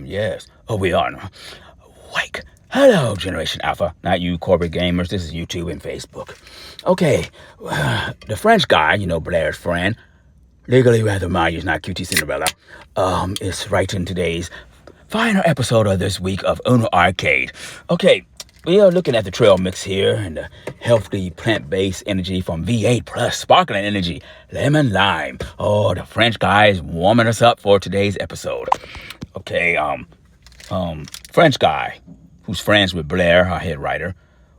Yes. Oh, we are. Wake. Hello, Generation Alpha. Not you, corporate gamers. This is YouTube and Facebook. Okay. The French guy, Blair's friend, legally rather mine is not QT Cinderella, is writing today's final episode of this week of Uno Arcade. Okay. We are looking at the trail mix here and the healthy plant-based energy from V8 plus sparkling energy, lemon lime. Oh, the French guy is warming us up for today's episode. Okay, French guy who's friends with Blair, our head writer.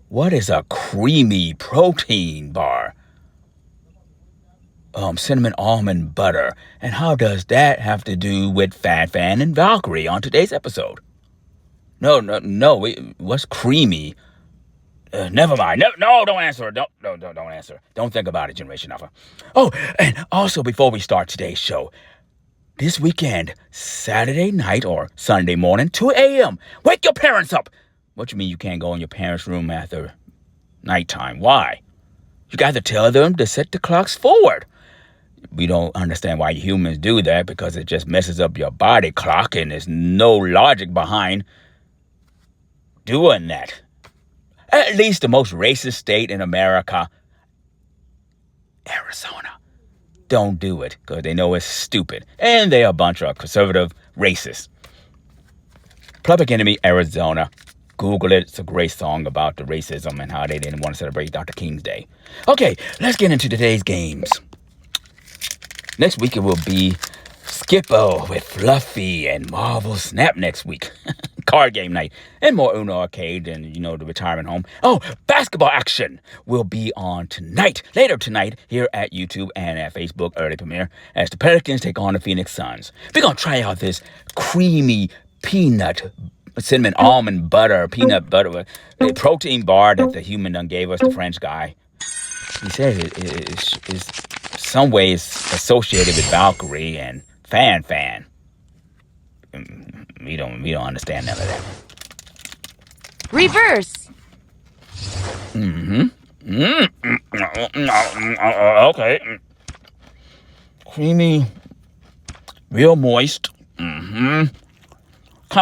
What is a creamy protein bar? Cinnamon almond butter. And how does that have to do with Fan and Valkyrie on today's episode? No. What's creamy? Never mind. No, don't answer. Don't answer. Don't think about it, Generation Alpha. Oh, and also before we start today's show, this weekend, Saturday night or Sunday morning, 2 a.m., wake your parents up. What you mean you can't go in your parents' room after nighttime? Why? You got to tell them to set the clocks forward. We don't understand why humans do that because it just messes up your body clock and there's no logic behind doing that. At least the most racist state in America, Arizona, don't do it because they know it's stupid. And they're a bunch of conservative racists. Public Enemy, Arizona. Google it. It's a great song about the racism and how they didn't want to celebrate Dr. King's Day. Okay, let's get into today's games. Next week it will be Skippo with Fluffy and Marvel Snap next week. Card game night and more Uno Arcade and, the retirement home. Oh, basketball action will be on later tonight here at YouTube and at Facebook early premiere as the Pelicans take on the Phoenix Suns. We're going to try out this creamy cinnamon almond butter, peanut butter, a protein bar that the human done gave us, the French guy. He says it is some ways associated with Valkyrie and Fan. We don't understand none of that. Reverse. Okay. Creamy, real moist. Kind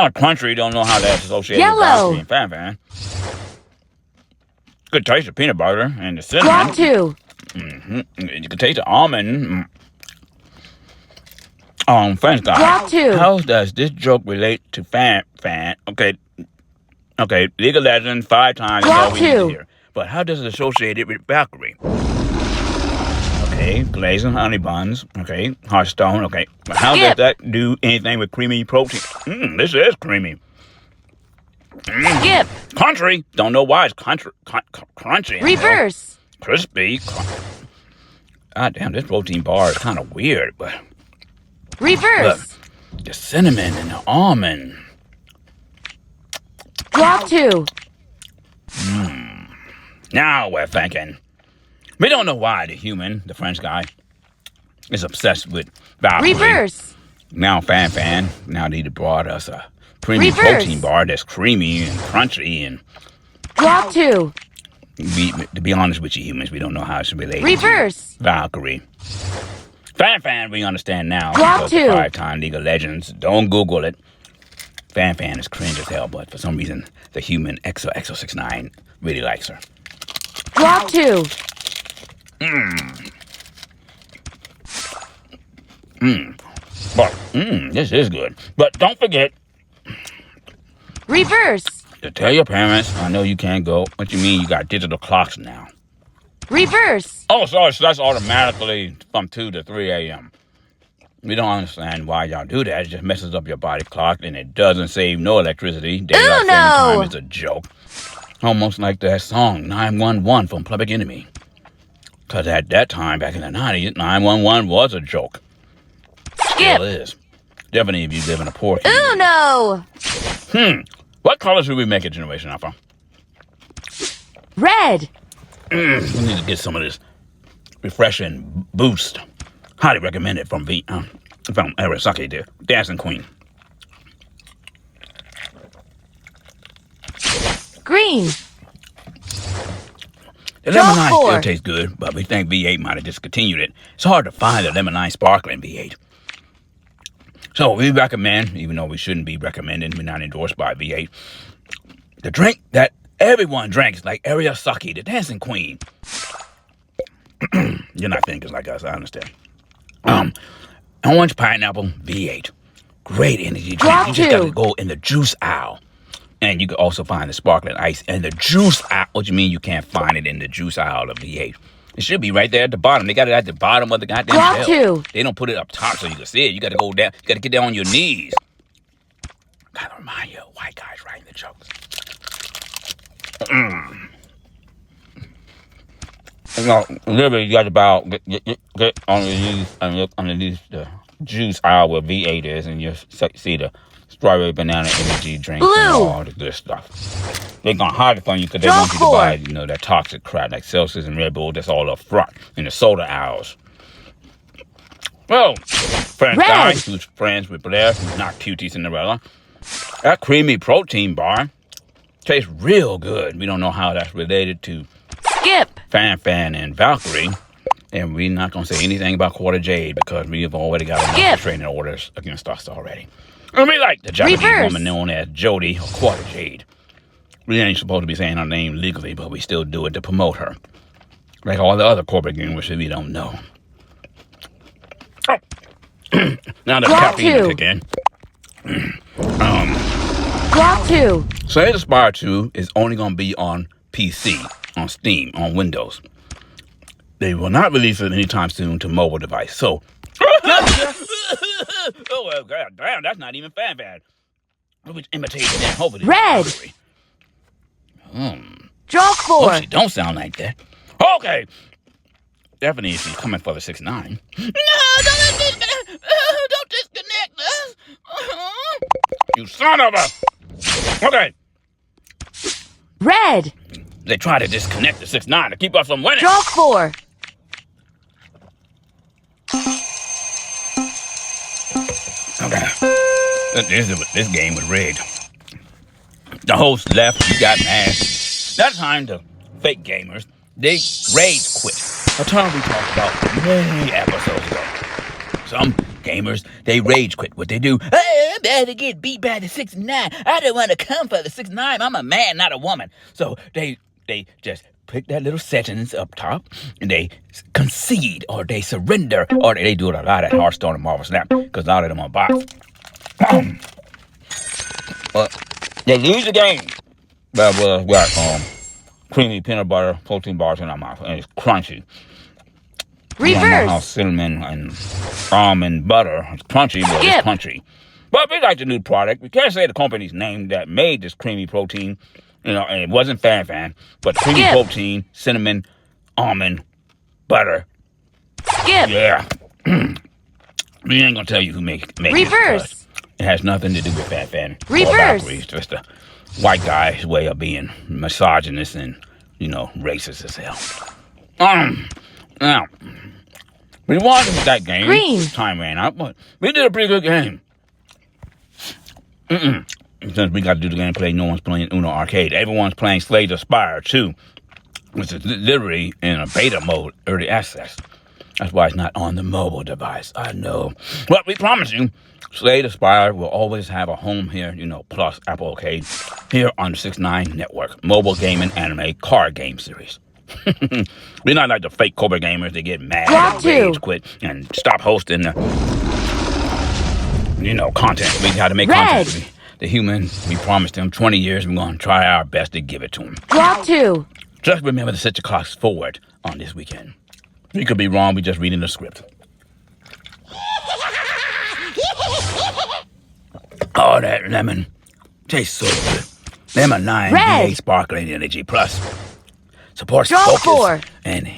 of crunchy. Don't know how that's associated with Valkyrie and Fan. Good taste of peanut butter and the cinnamon. Drop 2. You can taste the almond. French guy. Drop 2. How does this joke relate to Fan? Okay, League of Legends 5 times. Drop 2. Here. But how does it associate it with Valkyrie? Okay, glazing honey buns. Okay, Hearthstone. Okay, but how does that do anything with creamy protein? This is creamy. Skip. Country. Don't know why it's crunchy. Reverse. Crispy. God damn, this protein bar is kind of weird, but... Reverse. Look, the cinnamon and the almond. Drop 2. Now we're thinking. We don't know why the human, the French guy, is obsessed with Valkyrie. Reverse. Now Fan, now they brought us a premium protein bar that's creamy and crunchy and... Drop 2. To be honest with you humans, we don't know how it's related Reverse. to Valkyrie. Fan, we understand now. Drop 2. 5-time League of Legends. Don't Google it. Fan is cringe as hell, but for some reason, the human XO69 really likes her. Drop 2. But, this is good. But don't forget. Reverse. To tell your parents, I know you can't go. What you mean? You got digital clocks now. Reverse. Oh, sorry, so that's automatically from 2 to 3 a.m. We don't understand why y'all do that. It just messes up your body clock, and it doesn't save no electricity. Daylight saving time is a joke. Almost like that song, 911 from Public Enemy. Because at that time, back in the 90s, 911 was a joke. Skip. Still is. Definitely if you live in a poor community. Uno. What color should we make it, Generation Alpha? Red. We need to get some of this refreshing boost. Highly recommend it from Arasaki, the Dancing Queen. Green. The lemon lime still tastes good, but we think V8 might have discontinued it. It's hard to find a lemon lime sparkling V8. So we recommend, even though we shouldn't be recommending, we're not endorsed by V8, the drink that everyone drinks, like Ariel Saki, the dancing queen. You're not thinkers like us, I understand. Orange pineapple V8. Great energy drink. You just got to go in the juice aisle. And you can also find the sparkling ice in the juice aisle. What do you mean you can't find it in the juice aisle of V8? It should be right there at the bottom. They got it at the bottom of the goddamn shelf. They don't put it up top so you can see it. You got to go down. You got to get down on your knees. Gotta remind you of white guys writing the jokes. Literally, you got about get underneath the juice aisle where V8 is, and you see the strawberry banana energy drinks and all the good stuff. They're gonna hide it from you because they want you to buy, that toxic crap like Celsius and Red Bull. That's all up front in the soda aisles. Well, friend Guy, who's friends with Blair, who's not Cutie Cinderella, that creamy protein bar tastes real good. We don't know how that's related to Skip, Fan, and Valkyrie. And we're not going to say anything about Quarter Jade because we have already got enough restraining orders against us already. And we like the Japanese woman known as Jody or Quarter Jade. We ain't supposed to be saying her name legally, but we still do it to promote her. Like all the other corporate gamers that we don't know. Now the caffeine kick in. Block 2. Slay the Spire 2 is only going to be on PC, on Steam, on Windows. They will not release it anytime soon to mobile device. So, oh well, god damn, that's not even fan. We're imitating that. Hopefully, Red. Draw 4. Oh, she don't sound like that. Okay. Definitely, she's coming for the 6ix9ine. No, don't disconnect us. You son of a. Okay. Red. They try to disconnect the 6ix9ine to keep us from winning. Draw 4. Okay. This game was rigged. The host left. You got mad. That time, the fake gamers, they rage quit. A term we talked about many episodes ago. Some gamers, they rage quit. What they do? Hey, I'm bad to get beat by the 6ix9ine. I don't want to come for the 6ix9ine. I'm a man, not a woman. So they just pick that little settings up top and they concede or they surrender or they do it a lot at Hearthstone and Marvel Snap because a lot of them are bots. They lose the game. That was what creamy peanut butter protein bars in our mouth and it's crunchy. Reverse. I don't know how cinnamon and almond butter is crunchy, but it's crunchy. But we like the new product. We can't say the company's name that made this creamy protein. And it wasn't Fan, but creamy protein, cinnamon, almond, butter. Yeah. We ain't gonna tell you who make Reverse. It has nothing to do with Fan. Reverse. It's just a white guy's way of being misogynist and, racist as hell. Now, we wanted that game. Green. Time ran out, but we did a pretty good game. Since we got to do the gameplay, no one's playing Uno Arcade. Everyone's playing Slay the Spire 2, which is literally in a beta mode, early access. That's why it's not on the mobile device. I know. But we promise you, Slay the Spire will always have a home here, plus Apple Arcade, here on the 6ix9ine Network. Mobile gaming anime card game series. We're not like the fake corporate gamers that get mad and rage quit and stop hosting the, content. We got to make content. The humans, we promised them 20 years, we're going to try our best to give it to them. Draw 2. Just remember to set your clocks forward on this weekend. We could be wrong, we just reading the script. Oh, that lemon tastes so good. Lemon 9 V8 sparkling energy plus supports focus and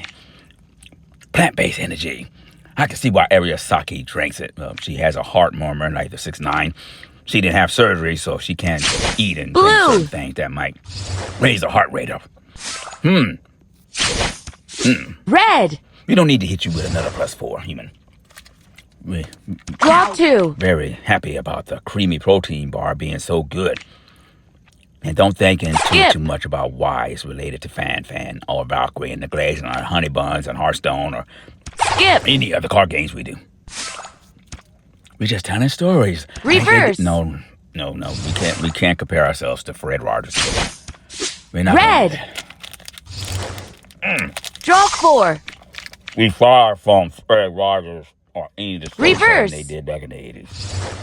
plant-based energy. I can see why Ariel Saki drinks it. She has a heart murmur like the 6ix9ine. She didn't have surgery, so she can't eat and drink certain things that might raise the heart rate up. Red. We don't need to hit you with another +4, human. Draw 2. Very happy about the creamy protein bar being so good. And don't think too much about why it's related to Fan or Valkyrie and the glazing on Honey Buns and Hearthstone or any other card games we do. We just telling stories. Reverse. No. We can't compare ourselves to Fred Rogers. We're not gonna do Red. that. Draw 4. We far from Fred Rogers or any of the storytelling Reverse. they did back in the 80s.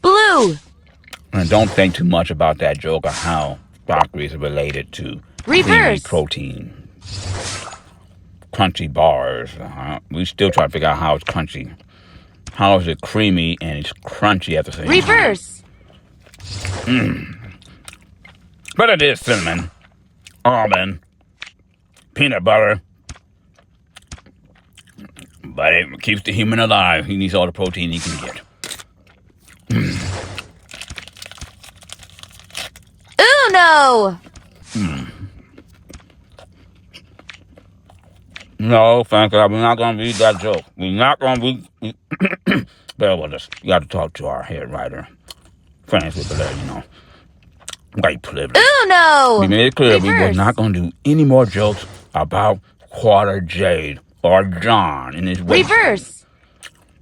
Blue. And don't think too much about that joke or how broccoli is related to creamy Reverse. protein, crunchy bars. We still try to figure out how it's crunchy. How is it creamy and it's crunchy at the same time? Reverse. But it is cinnamon, almond, peanut butter. But it keeps the human alive. He needs all the protein he can get. Uno. No, thank God, we're not going to read that joke. We're not going to read... Bear with us. You got to talk to our head writer. Friends with the you know. White privilege. Uno. We made it clear we were Reverse. not going to do any more jokes about Quarter Jade or John in his weight. Reverse.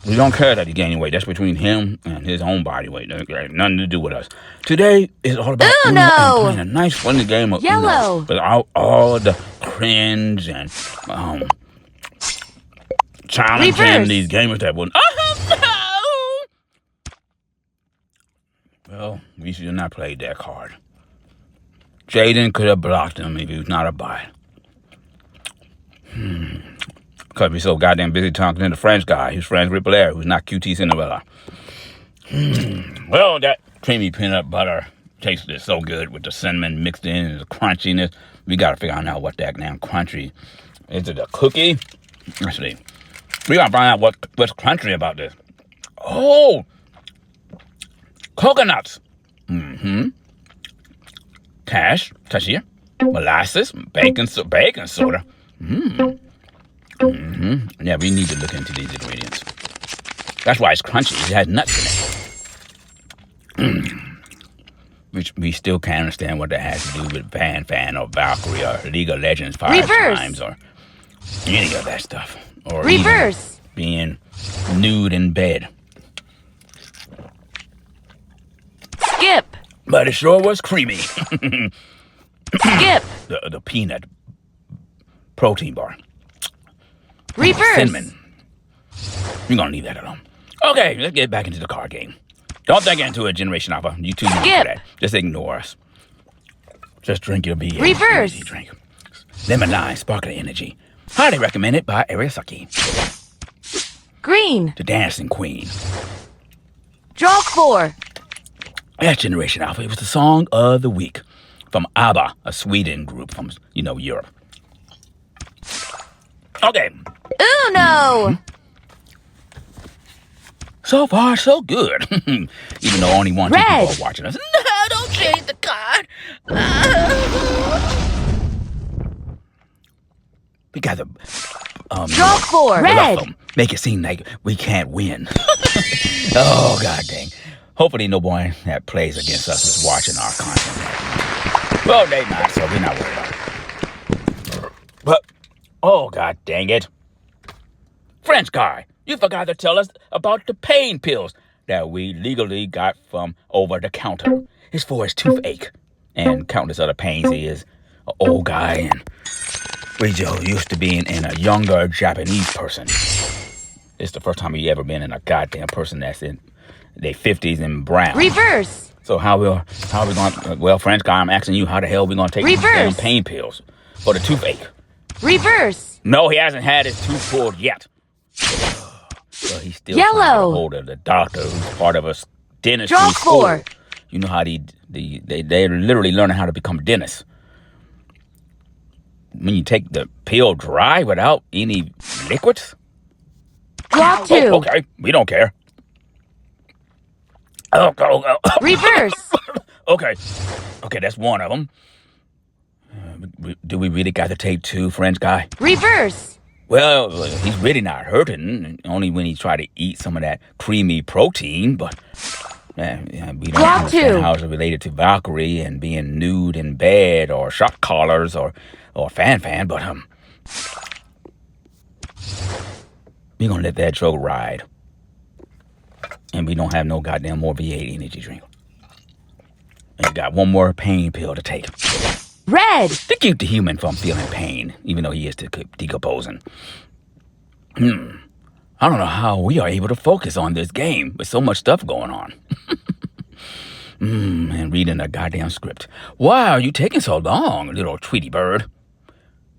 We don't care that he gained weight. That's between him and his own body weight. That has nothing to do with us. Today is all about Uno. and playing a nice, funny game of Yellow. Uno without all the cringe and challenging Reverse. these gamers that wouldn't. Oh, no! Well, we should have not played that card. Jaden could have blocked him if he was not a bot. Because we're so goddamn busy talking to the French guy who's friends with Blair, who's not QT Cinderella. Well, that creamy peanut butter tasted so good with the cinnamon mixed in and the crunchiness. We got to figure out now what that damn crunchy. Is it a cookie? Let's see. We got to find out what's crunchy about this. Oh! Coconuts. Cashew, molasses, baking soda. Yeah, we need to look into these ingredients. That's why it's crunchy. It has nuts in it. Which we still can't understand what that has to do with Fan or Valkyrie or League of Legends 5 Reverse. times or any of that stuff. Or Reverse. even being nude in bed. Skip. But it sure was creamy. Skip. The peanut protein bar. Reverse. Cinnamon. We're going to leave that alone. Okay, let's get back into the card game. Don't think into it, Generation Alpha. You too young for Skip. that. Just ignore us. Just drink your BA. Reverse. Easy drink. Lemon Lime Sparkling Energy. Highly recommended by Arasaki. Green. The Dancing Queen. Draw 4. That's Generation Alpha. It was the song of the week from ABBA, a Sweden group from, Europe. Okay. Uno. So far, so good. Even though only one two Red. people are watching us. No, don't change the card. We got to Draw 4. Red. make it seem like we can't win. Oh, god dang. Hopefully no one that plays against us is watching our content. Well, they not, so we're not worried about it. But, oh god dang it. French guy, you forgot to tell us about the pain pills that we legally got from over the counter. It's for his toothache and countless other pains. He is an old guy and we just used to being in a younger Japanese person. It's the first time he ever been in a goddamn person that's in their 50s and brown. Reverse. So how we going? Well, French guy, I'm asking you, how the hell we gonna take these damn Reverse. pain pills for the toothache? Reverse. No, he hasn't had his tooth pulled yet. So he's still Yellow. trying to get a hold of the doctor who's part of a dentistry Draw school. 4. You know how they're literally learning how to become dentists. When you take the pill dry without any liquids? Draw 2. Oh, okay, we don't care. Oh. Reverse. Okay, that's one of them. Do we really got to take 2, French guy? Reverse. Well, he's really not hurting. Only when he try to eat some of that creamy protein. But we don't Draw understand 2. how it's related to Valkyrie and being nude in bed or shock collars or fan. But We're going to let that joke ride. And we don't have no goddamn more V8 energy drink. And you got one more pain pill to take. Red. To keep the human from feeling pain, even though he is decomposing. I don't know how we are able to focus on this game with so much stuff going on. And reading a goddamn script. Why are you taking so long, little Tweety bird?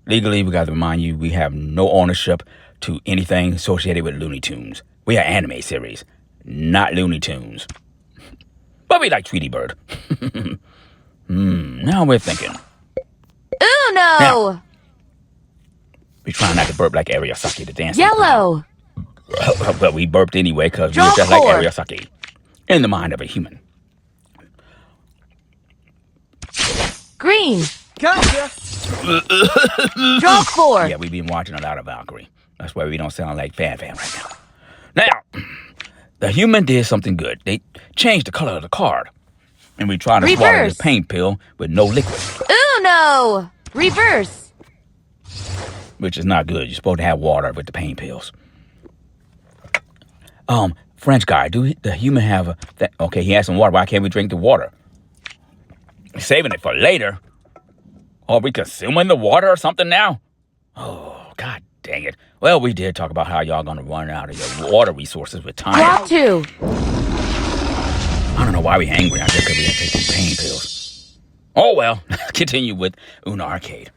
Legally, we got to remind you we have no ownership to anything associated with Looney Tunes. We are anime series, not Looney Tunes. But we like Tweety bird. Now we're thinking. Uno. Now, we trying not to burp like Ariasaki the dancing Yellow. queen. But we burped anyway because we Draw were just like 4. Ariasaki. In the mind of a human. Green. Gotcha. Draw 4. Yeah, we've been watching a lot of Valkyrie. That's why we don't sound like Fan right now. Now, the human did something good. They changed the color of the card. And we tried to swallow Reverse. this pain pill with no liquid. Uno. Reverse. Which is not good. You're supposed to have water with the pain pills. French guy, do the human have okay, he has some water. Why can't we drink the water? Saving it for later. Are we consuming the water or something now? Oh, god dang it. Well, we did talk about how y'all gonna run out of your water resources with time. Draw 2. I don't know why we angry. I guess because we had to take these pain pills. Oh well, continue with Uno Arcade.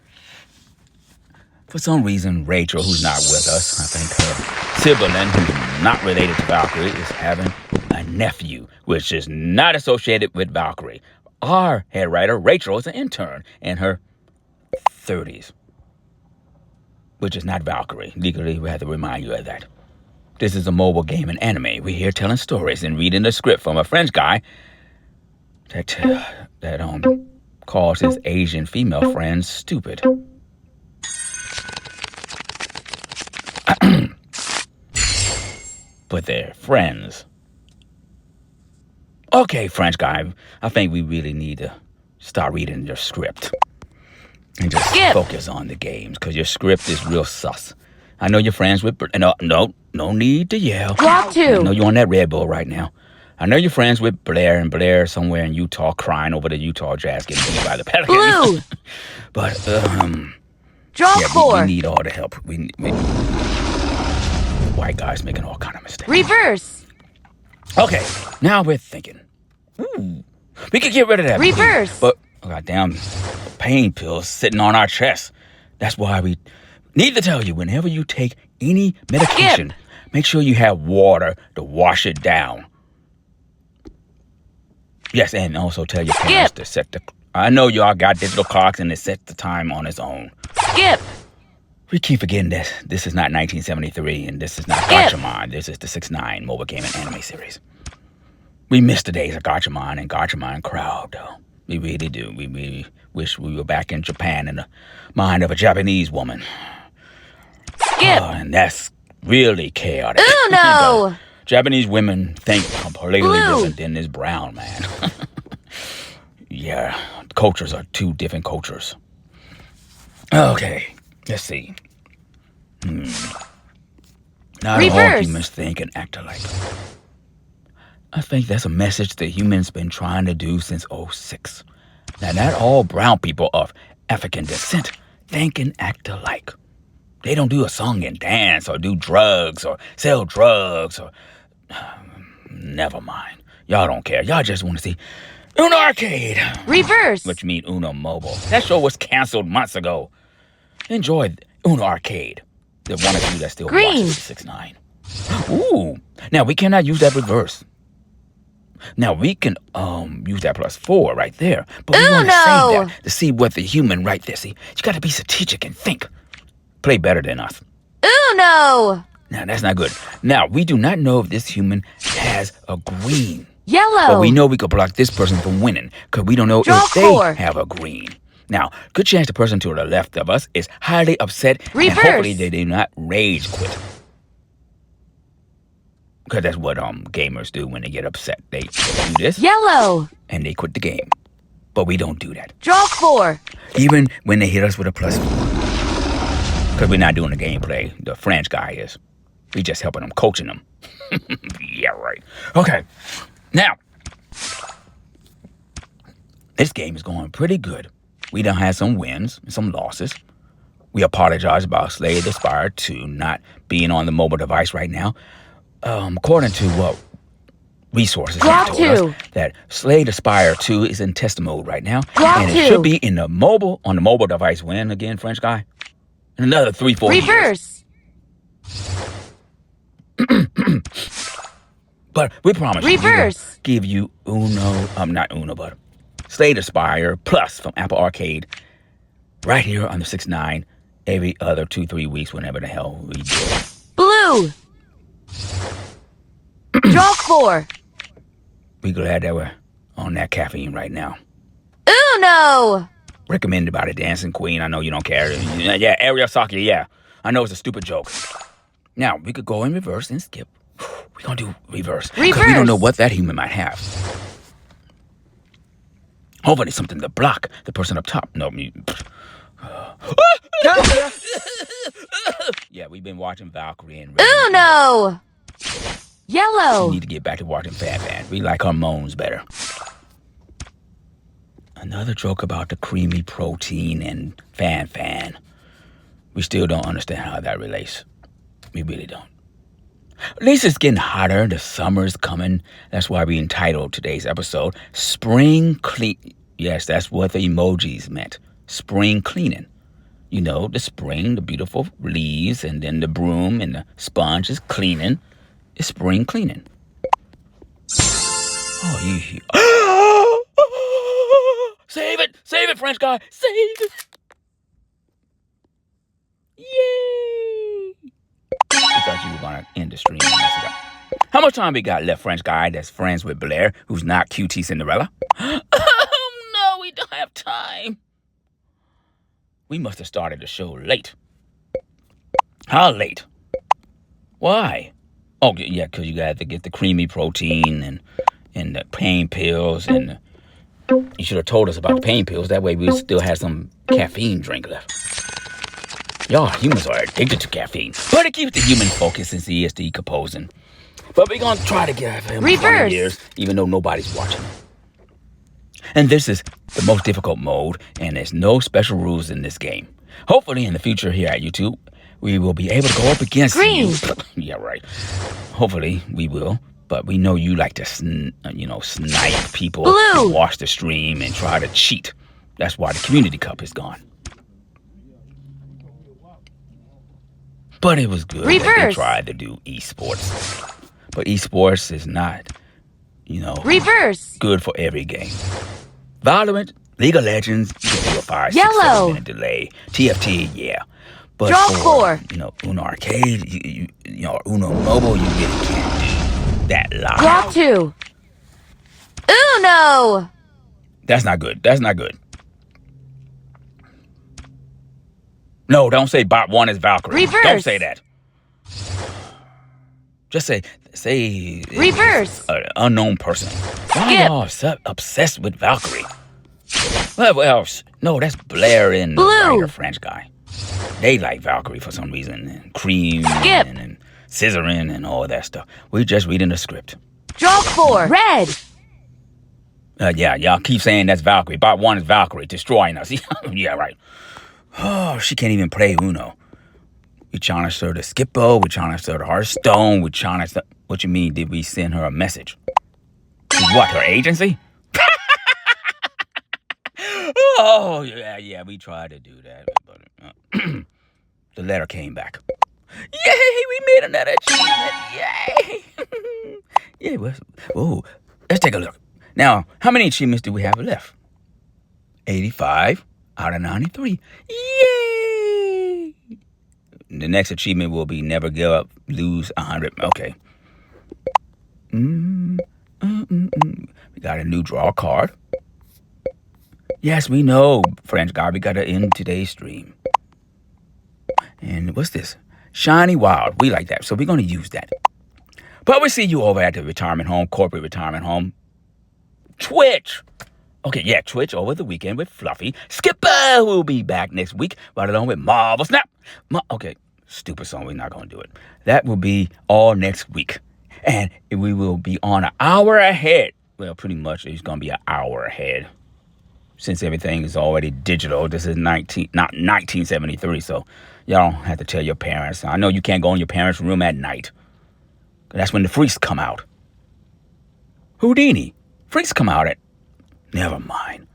For some reason, Rachel, who's not with us, I think her sibling, who's not related to Valkyrie, is having a nephew, which is not associated with Valkyrie. Our head writer, Rachel, is an intern in her 30s, which is not Valkyrie. Legally, we have to remind you of that. This is a mobile game and anime. We're here telling stories and reading the script from a French guy that calls his Asian female friends stupid. But they're friends. Okay, French guy, I think we really need to start reading your script. And just focus on the games, because your script is real sus. I know you're friends with... No need to yell. Draw 2. I know you're on that Red Bull right now. I know you're friends with Blair, and Blair somewhere in Utah crying over the Utah Jazz getting beat by the Pelicans. Blue. But, Draw yeah, 4. we need all the help. White guys making all kind of mistakes. Reverse. Okay, now we're thinking. We could get rid of that. Reverse. But, goddamn, pain pills sitting on our chest. That's why we need to tell you, whenever you take any medication, make sure you have water to wash it down. Yes, and also tell your parents to set the... I know y'all got digital clocks and it sets the time on its own. Skip. We keep forgetting this. This is not 1973, and this is not Gatchaman. This is the 6ix9ine mobile game and anime series. We miss the days of Gatchaman and Gatchaman crowd, though. We really do. We really wish we were back in Japan in the mind of a Japanese woman. Skip. And that's really chaotic. Uno. Japanese women think completely Blue. different than this brown man. Yeah, cultures are two different cultures. Okay, let's see. Not all Reverse. humans think and act alike. I think that's a message the humans been trying to do since '06. Now, not all brown people of African descent think and act alike. They don't do a song and dance or do drugs or sell drugs or... Never mind. Y'all don't care. Y'all just want to see Uno Arcade. Reverse. Which means Uno Mobile. That show was canceled months ago. Enjoy Uno Arcade. The one of you that still Green. watches 6ix9ine. Ooh. Now, we cannot use that reverse. Now, we can use that +4 right there. But we want to save that to see what the human right there. See, you got to be strategic and think. Play better than us. Uno. Now, that's not good. Now, we do not know if this human has a green. Yellow. But we know we could block this person from winning because we don't know Draw if they 4. have a green. Now, good chance the person to the left of us is highly upset Reverse. and hopefully they do not rage quit. Because that's what gamers do when they get upset. They do this Yellow. and they quit the game. But we don't do that. Draw 4. Even when they hit us with a +4. Because we're not doing the gameplay. The French guy is. We just helping them, coaching them. Yeah, right. Okay. Now, this game is going pretty good. We done had some wins and some losses. We apologize about Slay the Spire 2 not being on the mobile device right now. According to what resources have told us, that Slay the Spire 2 is in test mode right now. And it should be on the mobile device when again, French guy? In another 3-4 years. Reverse. But we promise you, we will Reverse. give you not Uno, but Slay the Spire Plus from Apple Arcade right here on the 6ix9ine every other 2-3 weeks, whenever the hell we do it. Blue. Draw 4. We glad that we're on that caffeine right now. Uno. Recommended by the Dancing Queen. I know you don't care. Yeah, Ariel Saki, yeah. I know it's a stupid joke. Now, we could go in reverse and skip. We're going to do reverse. Because we don't know what that human might have. Hopefully something to block the person up top. No, me. Yeah, we've been watching Valkyrie and Uno. Yellow. We need to get back to watching Fan Fan. We like our moans better. Another joke about the creamy protein and Fan Fan. We still don't understand how that relates. We really don't. At least it's getting hotter. The summer's coming. That's why we entitled today's episode Spring Clean. Yes, that's what the emojis meant. Spring cleaning. You know, the spring, the beautiful leaves, and then the broom and the sponge is cleaning. It's spring cleaning. Oh, you. Save it! Save it, French guy! Save it! Yay! I thought you were going to end the stream. How much time we got left, French guy that's friends with Blair, who's not QT Cinderella? Oh, no, we don't have time. We must have started the show late. How late? Why? Oh, yeah, because you got to get the creamy protein and the pain pills. And you should have told us about the pain pills. That way we still had some caffeine drink left. Y'all humans are addicted to caffeine. But it keeps the human focused since he is decomposing. But we're going to try to get him 20 years, even though nobody's watching. And this is the most difficult mode, and there's no special rules in this game. Hopefully in the future here at YouTube, we will be able to go up against you. Yeah, right. Hopefully we will. But we know you like to, snipe people, and watch the stream, and try to cheat. That's why the Community Cup is gone. But it was good that they tried to do esports. But esports is not, good for every game. Valorant, League of Legends, you can do a 5, 6, 7 minute delay. TFT, yeah. But Draw for, 4. Uno Arcade, Uno Mobile, you really can't do that live. Draw 2. Uno. That's not good. That's not good. No, don't say bot 1 is Valkyrie. Reverse. Don't say that. Just say reverse. An unknown person. Why are y'all so obsessed with Valkyrie? Well, no, that's Blair and the writer French guy. They like Valkyrie for some reason. And Cream and Scissoring and all that stuff. We just reading the script. Draw 4. Red. Yeah, y'all keep saying that's Valkyrie. Bot 1 is Valkyrie, destroying us. Yeah, right. Oh, she can't even play Uno. We challenged her to Skippo. We challenged her to Hearthstone. We challenged her. What you mean, did we send her a message? To what, her agency? Oh, yeah, we tried to do that. But the letter came back. Yay, we made another achievement. Yay. Yeah, let's take a look. Now, how many achievements do we have left? 85 out of 93. Yay! The next achievement will be never give up, lose 100. Okay. We got a new draw card. Yes, we know, French guy. We got to end today's stream. And what's this? Shiny Wild. We like that. So we're going to use that. But we'll see you over at the retirement home, corporate retirement home. Twitch. Okay, yeah, Twitch over the weekend with Fluffy. Skipper will be back next week, right along with Marvel Snap. Okay, Stupid song. We're not going to do it. That will be all next week. And we will be on an hour ahead. Well, pretty much it's going to be an hour ahead. Since everything is already digital. This is not 1973, so y'all don't have to tell your parents. I know you can't go in your parents' room at night. That's when the freaks come out. Houdini. Freaks come out at... Never mind.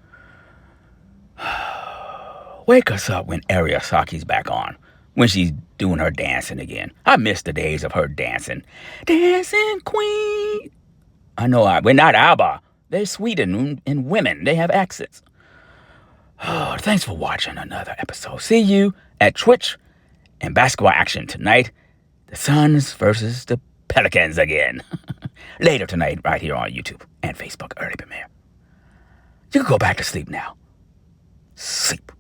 Wake us up when Ariasaki's back on. When she's doing her dancing again. I miss the days of her dancing. Dancing queen. I know we're not ABBA. They're Sweden and women. They have accents. Oh, thanks for watching another episode. See you at Twitch and basketball action tonight. The Suns versus the Pelicans again. Later tonight, right here on YouTube and Facebook. Early premiere. You can go back to sleep now. Sleep.